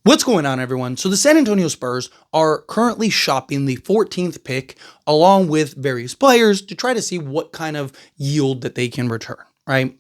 What's going on, everyone? So the San Antonio Spurs are currently shopping the 14th pick along with various players to try to see what kind of yield that they can return, right?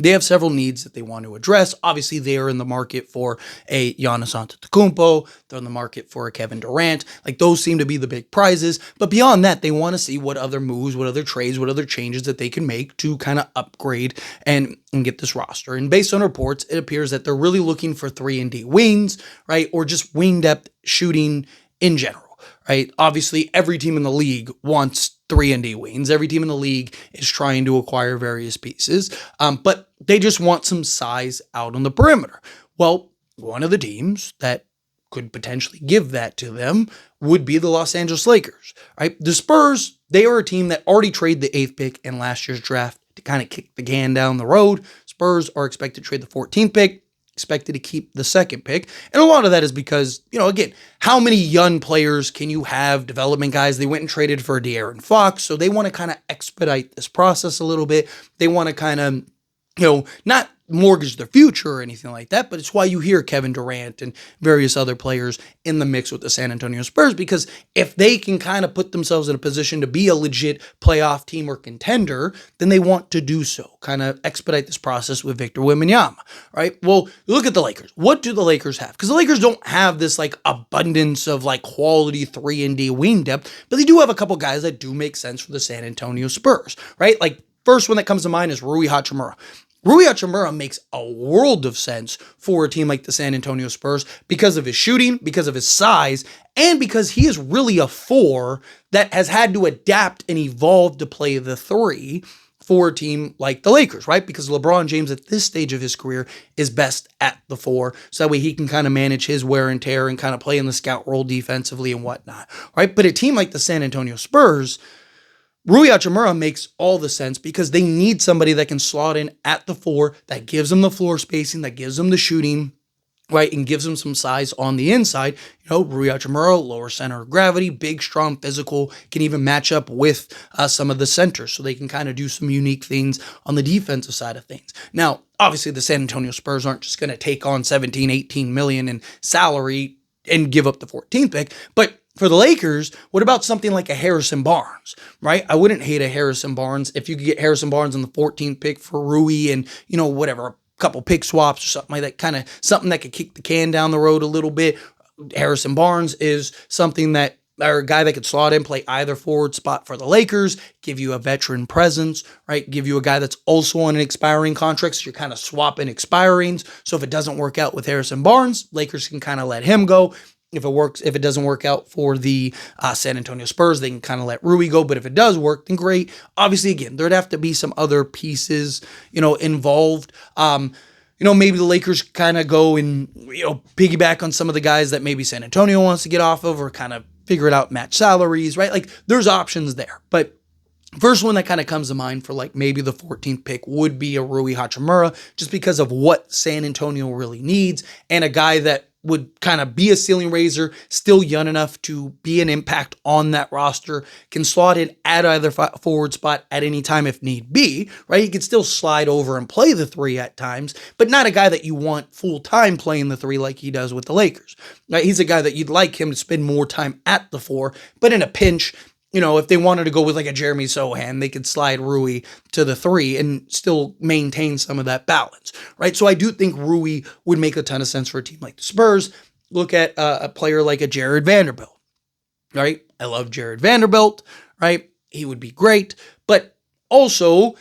They have several needs that they want to address. Obviously, they are in the market for a Giannis Antetokounmpo. They're in the market for a Kevin Durant. Like, those seem to be the big prizes. But beyond that, they want to see what other moves, what other trades, what other changes that they can make to kind of upgrade and get this roster. And based on reports, it appears that they're really looking for 3-and-D wings, right? Or just wing depth shooting in general. Right? Obviously, every team in the league wants 3-and-D wings. Every team in the league is trying to acquire various pieces, but they just want some size out on the perimeter. Well, one of the teams that could potentially give that to them would be the Los Angeles Lakers. Right? The Spurs, they are a team that already traded the 8th pick in last year's draft to kind of kick the can down the road. Spurs are expected to trade the 14th pick. Expected to keep the 2nd pick. And a lot of that is because, again, how many young players can you have, development guys? They went and traded for De'Aaron Fox, so they want to kind of expedite this process a little bit. They want to kind of, not mortgage their future or anything like that, but it's why you hear Kevin Durant and various other players in the mix with the San Antonio Spurs, because if they can kind of put themselves in a position to be a legit playoff team or contender, then they want to do so, kind of expedite this process with Victor Wembanyama, right? Well, look at the Lakers. What do the Lakers have? Because the Lakers don't have this like abundance of like quality 3-and-D wing depth, but they do have a couple guys that do make sense for the San Antonio Spurs, right? Like, first one that comes to mind is Rui Hachimura. Rui Hachimura makes a world of sense for a team like the San Antonio Spurs because of his shooting, because of his size, and because he is really a 4 that has had to adapt and evolve to play the 3 for a team like the Lakers, right? Because LeBron James at this stage of his career is best at the 4, so that way he can kind of manage his wear and tear and kind of play in the scout role defensively and whatnot, right? But a team like the San Antonio Spurs, Rui Hachimura makes all the sense because they need somebody that can slot in at the 4, that gives them the floor spacing, that gives them the shooting, right, and gives them some size on the inside. Rui Hachimura, lower center of gravity, big, strong, physical, can even match up with some of the centers, so they can kind of do some unique things on the defensive side of things. Now, obviously, the San Antonio Spurs aren't just going to take on 17, 18 million in salary and give up the 14th pick, but for the Lakers, what about something like a Harrison Barnes, right? I wouldn't hate a Harrison Barnes if you could get Harrison Barnes on the 14th pick for Rui and, whatever, a couple pick swaps or something like that, kind of something that could kick the can down the road a little bit. Harrison Barnes is something that, or a guy that could slot in, play either forward spot for the Lakers, give you a veteran presence, right? Give you a guy that's also on an expiring contract, so you're kind of swapping expirings. So if it doesn't work out with Harrison Barnes, Lakers can kind of let him go. If it doesn't work out for the San Antonio Spurs, they can kind of let Rui go. But if it does work, then great. Obviously, again, there'd have to be some other pieces, involved. Maybe the Lakers kind of go and, piggyback on some of the guys that maybe San Antonio wants to get off of, or kind of figure it out, match salaries, right? Like, there's options there. But first one that kind of comes to mind for like maybe the 14th pick would be a Rui Hachimura, just because of what San Antonio really needs, and a guy that would kind of be a ceiling raiser, still young enough to be an impact on that roster, can slot in at either forward spot at any time if need be, right? He can still slide over and play the 3 at times, but not a guy that you want full-time playing the 3 like he does with the Lakers, right? He's a guy that you'd like him to spend more time at the 4, but in a pinch, if they wanted to go with like a Jeremy Sohan, they could slide Rui to the 3 and still maintain some of that balance, right? So I do think Rui would make a ton of sense for a team like the Spurs. Look at a player like a Jared Vanderbilt, right? I love Jared Vanderbilt, right? He would be great, but also,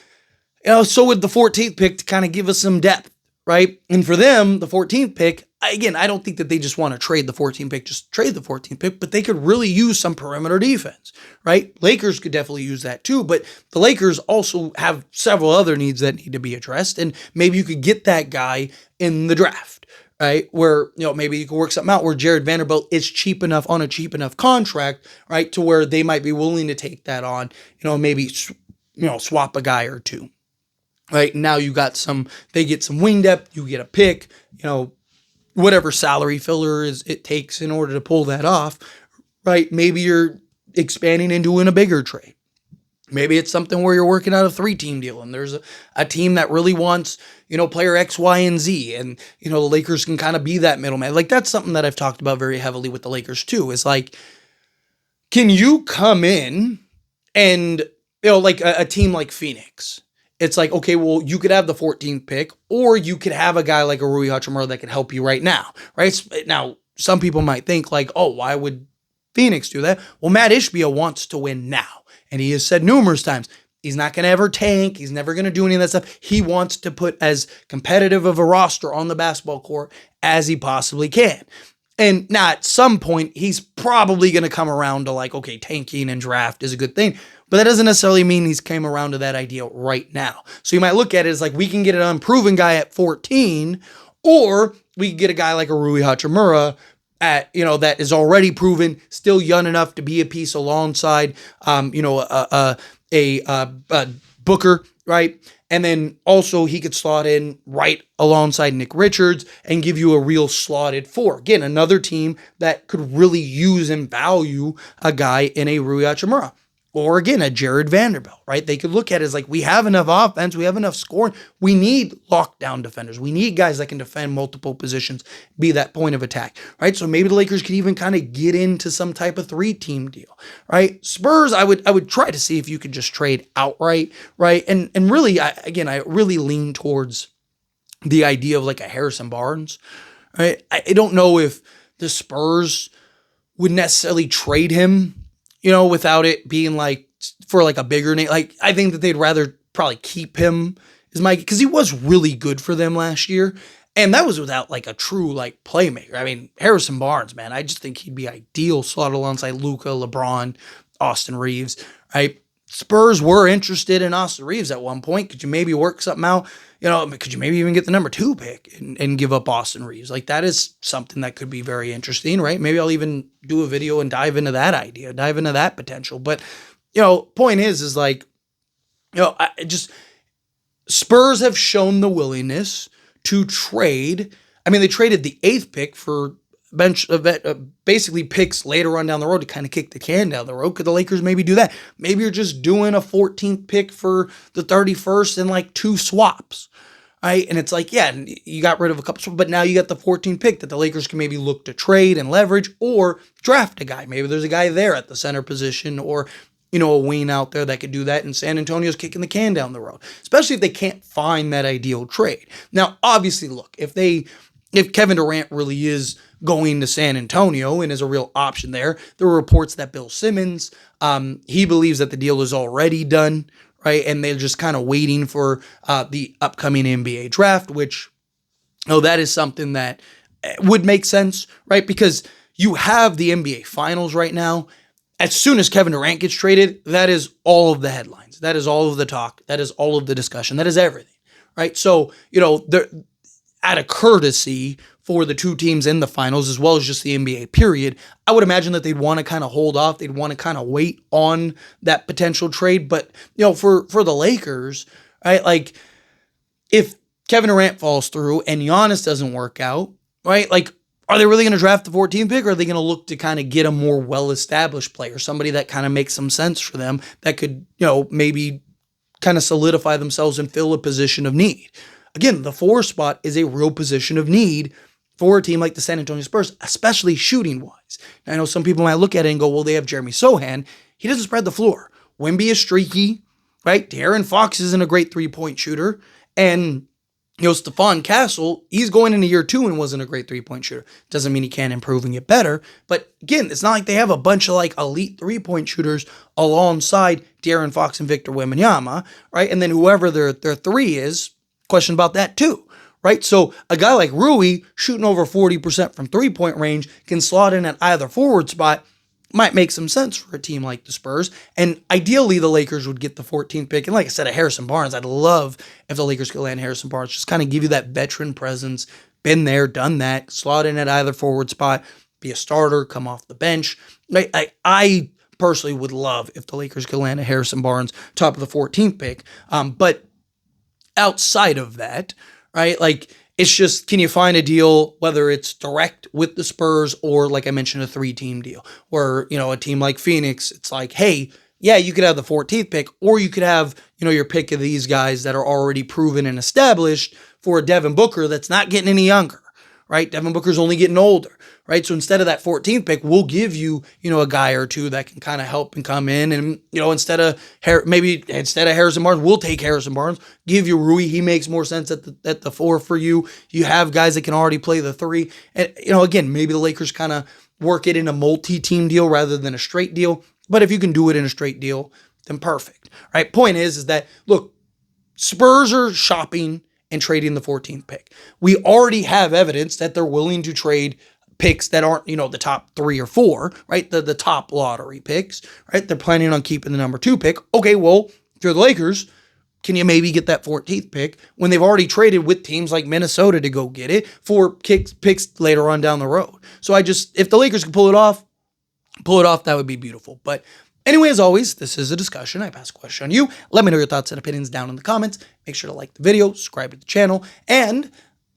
so would the 14th pick to kind of give us some depth, right? And for them, the 14th pick, again, I don't think that they just want to trade the 14th pick, just trade the 14th pick, but they could really use some perimeter defense, right? Lakers could definitely use that too, but the Lakers also have several other needs that need to be addressed, and maybe you could get that guy in the draft, right? Where, maybe you could work something out where Jared Vanderbilt is cheap enough on a cheap enough contract, right? To where they might be willing to take that on, maybe, swap a guy or two, right? Now they get some wing depth, you get a pick, whatever salary filler it takes in order to pull that off, right? Maybe you're expanding and doing a bigger trade. Maybe it's something where you're working out a 3-team deal and there's a team that really wants, player X, Y, and Z. And, the Lakers can kind of be that middleman. Like, that's something that I've talked about very heavily with the Lakers too, is like, can you come in and, like a team like Phoenix? It's like, okay, well, you could have the 14th pick, or you could have a guy like a Rui Hachimura that could help you right now, right? Now, some people might think like, oh, why would Phoenix do that? Well, Matt Ishbia wants to win now. And he has said numerous times, he's not going to ever tank. He's never going to do any of that stuff. He wants to put as competitive of a roster on the basketball court as he possibly can. And now at some point, he's probably going to come around to like, okay, tanking and draft is a good thing. But that doesn't necessarily mean he's came around to that idea right now. So you might look at it as like, we can get an unproven guy at 14, or we can get a guy like a Rui Hachimura at, that is already proven, still young enough to be a piece alongside, a Booker, right? And then also he could slot in right alongside Nick Richards and give you a real slotted 4. Again, another team that could really use and value a guy in a Rui Hachimura. Or again, a Jared Vanderbilt, right? They could look at it as like, we have enough offense, we have enough scoring. We need lockdown defenders. We need guys that can defend multiple positions, be that point of attack, right? So maybe the Lakers could even kind of get into some type of 3-team deal, right? Spurs, I would try to see if you could just trade outright, right? And really, I really lean towards the idea of like a Harrison Barnes, right? I don't know if the Spurs would necessarily trade him, without it being like for like a bigger name. Like, I think that they'd rather probably keep him because he was really good for them last year. And that was without like a true like playmaker. I mean, Harrison Barnes, man, I just think he'd be ideal slot alongside Luka, LeBron, Austin Reeves, right? Spurs were interested in Austin Reeves at one point. Could you maybe work something out? Could you maybe even get the number 2 pick and give up Austin Reeves? Like, that is something that could be very interesting, right? Maybe I'll even do a video and dive into that idea, dive into that potential. But, point is like, Spurs have shown the willingness to trade. I mean, they traded the 8th pick for basically picks later on down the road to kind of kick the can down the road. Could the Lakers maybe do that? Maybe you're just doing a 14th pick for the 31st and like 2 swaps, right? And it's like, yeah, you got rid of a couple, but now you got the 14th pick that the Lakers can maybe look to trade and leverage or draft a guy. Maybe there's a guy there at the center position, or a wing out there that could do that, and San Antonio's kicking the can down the road, especially if they can't find that ideal trade. Now, obviously, look, if Kevin Durant really is going to San Antonio and is a real option there were reports that Bill Simmons, he believes that the deal is already done, right? And they're just kind of waiting for the upcoming NBA draft, which, that is something that would make sense, right? Because you have the NBA Finals right now. As soon as Kevin Durant gets traded, that is all of the headlines. That is all of the talk. That is all of the discussion. That is everything, right? So, out of courtesy for the 2 teams in the finals, as well as just the NBA period, I would imagine that they'd want to kind of hold off. They'd want to kind of wait on that potential trade. But, for the Lakers, right, like, if Kevin Durant falls through and Giannis doesn't work out, right, like, are they really going to draft the 14th pick, or are they going to look to kind of get a more well-established player, somebody that kind of makes some sense for them that could, maybe kind of solidify themselves and fill a position of need? Again, the 4 spot is a real position of need for a team like the San Antonio Spurs, especially shooting-wise. Now, I know some people might look at it and go, well, they have Jeremy Sohan. He doesn't spread the floor. Wemby is streaky, right? De'Aaron Fox isn't a great 3-point shooter. And, Stephon Castle, he's going into year 2 and wasn't a great 3-point shooter. Doesn't mean he can't improve and get better. But again, it's not like they have a bunch of like elite 3-point shooters alongside De'Aaron Fox and Victor Wembanyama, right? And then whoever their 3 is, question about that too, right? So a guy like Rui shooting over 40% from 3-point range can slot in at either forward spot, might make some sense for a team like the Spurs. And ideally, the Lakers would get the 14th pick. And like I said, a Harrison Barnes, I'd love if the Lakers could land Harrison Barnes, just kind of give you that veteran presence, been there, done that, slot in at either forward spot, be a starter, come off the bench. I personally would love if the Lakers could land a Harrison Barnes, top of the 14th pick. But outside of that, right, like, it's just, can you find a deal, whether it's direct with the Spurs or, like I mentioned, a 3-team deal where, a team like Phoenix, it's like, hey, yeah, you could have the 14th pick, or you could have, your pick of these guys that are already proven and established for a Devin Booker that's not getting any younger, right? Devin Booker's only getting older, right? So instead of that 14th pick, we'll give you, a guy or two that can kind of help and come in. And, instead of Harrison Barnes, we'll take Harrison Barnes, give you Rui. He makes more sense at the 4 for you. You have guys that can already play the 3. And, again, maybe the Lakers kind of work it in a multi-team deal rather than a straight deal. But if you can do it in a straight deal, then perfect, right? Point is that, look, Spurs are shopping and trading the 14th pick. We already have evidence that they're willing to trade picks that aren't, the top 3 or 4, right? The top lottery picks, right? They're planning on keeping the number 2 pick. Okay, well, if you're the Lakers, can you maybe get that 14th pick when they've already traded with teams like Minnesota to go get it for picks later on down the road? So if the Lakers can pull it off, that would be beautiful. But anyway, as always, this is a discussion. I pass a question on you. Let me know your thoughts and opinions down in the comments. Make sure to like the video, subscribe to the channel, and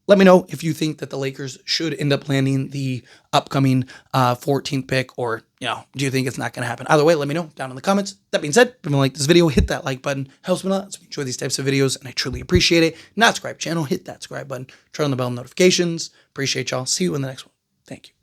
let me know if you think that the Lakers should end up landing the upcoming 14th pick, or, do you think it's not going to happen? Either way, let me know down in the comments. That being said, if you like this video, hit that like button. Helps me a lot. So enjoy these types of videos, and I truly appreciate it. Not subscribe channel, hit that subscribe button. Turn on the bell notifications. Appreciate y'all. See you in the next one. Thank you.